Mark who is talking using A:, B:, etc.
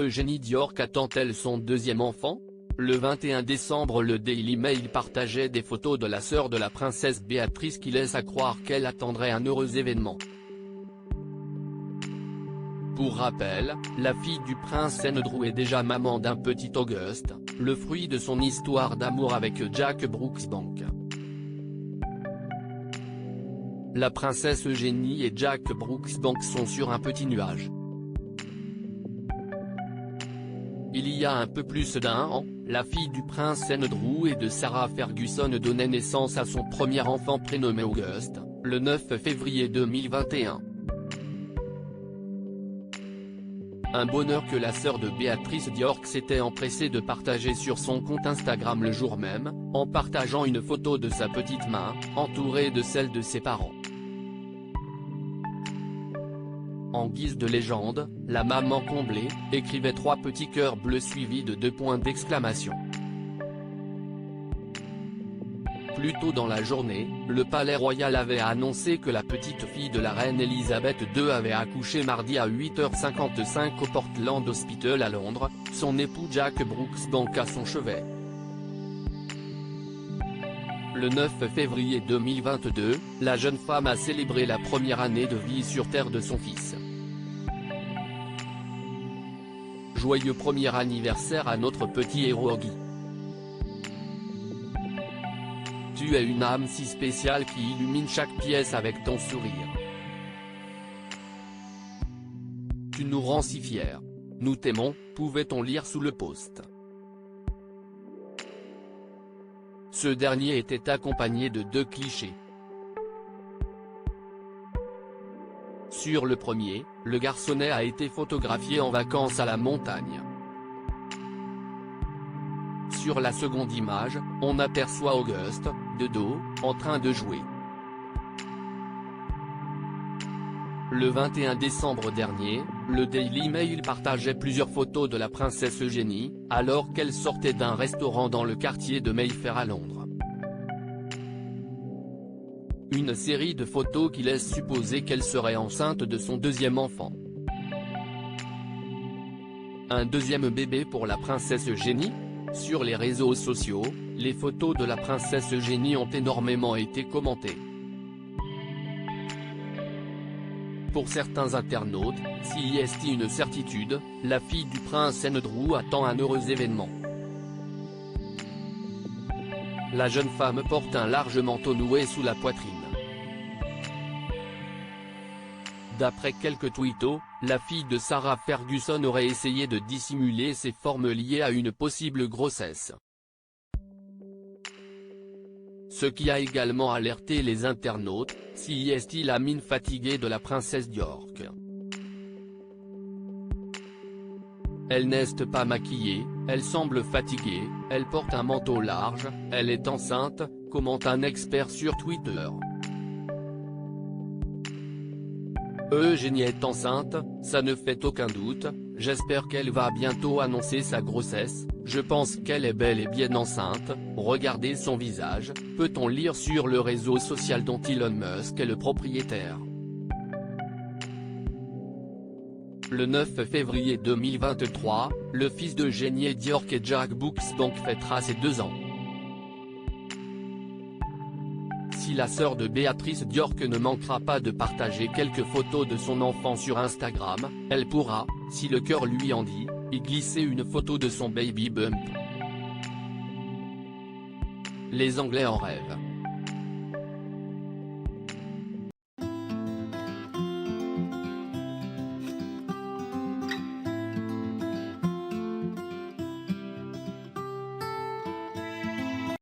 A: Eugénie Diorc attend-elle son deuxième enfant? Le 21 décembre, le Daily Mail partageait des photos de la sœur de la princesse Béatrice qui laissent à croire qu'elle attendrait un heureux événement. Pour rappel, la fille du prince Andrew est déjà maman d'un petit Auguste, le fruit de son histoire d'amour avec Jack Brooksbank. La princesse Eugénie et Jack Brooksbank sont sur un petit nuage. Il y a un peu plus d'un an, la fille du prince Andrew et de Sarah Ferguson donnait naissance à son premier enfant prénommé Auguste, le 9 février 2021. Un bonheur que la sœur de Béatrice Diorc s'était empressée de partager sur son compte Instagram le jour même, en partageant une photo de sa petite main, entourée de celle de ses parents. En guise de légende, la maman comblée, écrivait 3 petits cœurs bleus suivis de 2 points d'exclamation. Plus tôt dans la journée, le palais royal avait annoncé que la petite fille de la reine Elisabeth II avait accouché mardi à 8h55 au Portland Hospital à Londres, son époux Jack Brooksbank à son chevet. Le 9 février 2022, la jeune femme a célébré la première année de vie sur Terre de son fils. Joyeux premier anniversaire à notre petit héros Augie. Tu es une âme si spéciale qui illumine chaque pièce avec ton sourire. Tu nous rends si fiers. Nous t'aimons, pouvait-on lire sous le post. Ce dernier était accompagné de 2 clichés. Sur le premier, le garçonnet a été photographié en vacances à la montagne. Sur la seconde image, on aperçoit Auguste, de dos, en train de jouer. Le 21 décembre dernier, le Daily Mail partageait plusieurs photos de la princesse Eugénie, alors qu'elle sortait d'un restaurant dans le quartier de Mayfair à Londres. Une série de photos qui laissent supposer qu'elle serait enceinte de son deuxième enfant. Un deuxième bébé pour la princesse Eugénie? Sur les réseaux sociaux, les photos de la princesse Eugénie ont énormément été commentées. Pour certains internautes, si est une certitude, la fille du prince Andrew attend un heureux événement. La jeune femme porte un large manteau noué sous la poitrine. D'après quelques tweetos, la fille de Sarah Ferguson aurait essayé de dissimuler ses formes liées à une possible grossesse. Ce qui a également alerté les internautes, si est la mine fatiguée de la princesse Diorc. Elle n'est pas maquillée, elle semble fatiguée, elle porte un manteau large, elle est enceinte, commente un expert sur Twitter. Eugénie est enceinte, ça ne fait aucun doute, j'espère qu'elle va bientôt annoncer sa grossesse, je pense qu'elle est bel et bien enceinte, regardez son visage, peut-on lire sur le réseau social dont Elon Musk est le propriétaire. Le 9 février 2023, le fils d'Eugénie Diorc et Jack Brooksbank fêtera ses 2 ans. Si la sœur de Béatrice Diorc ne manquera pas de partager quelques photos de son enfant sur Instagram, elle pourra, si le cœur lui en dit, y glisser une photo de son baby bump. Les Anglais en rêvent.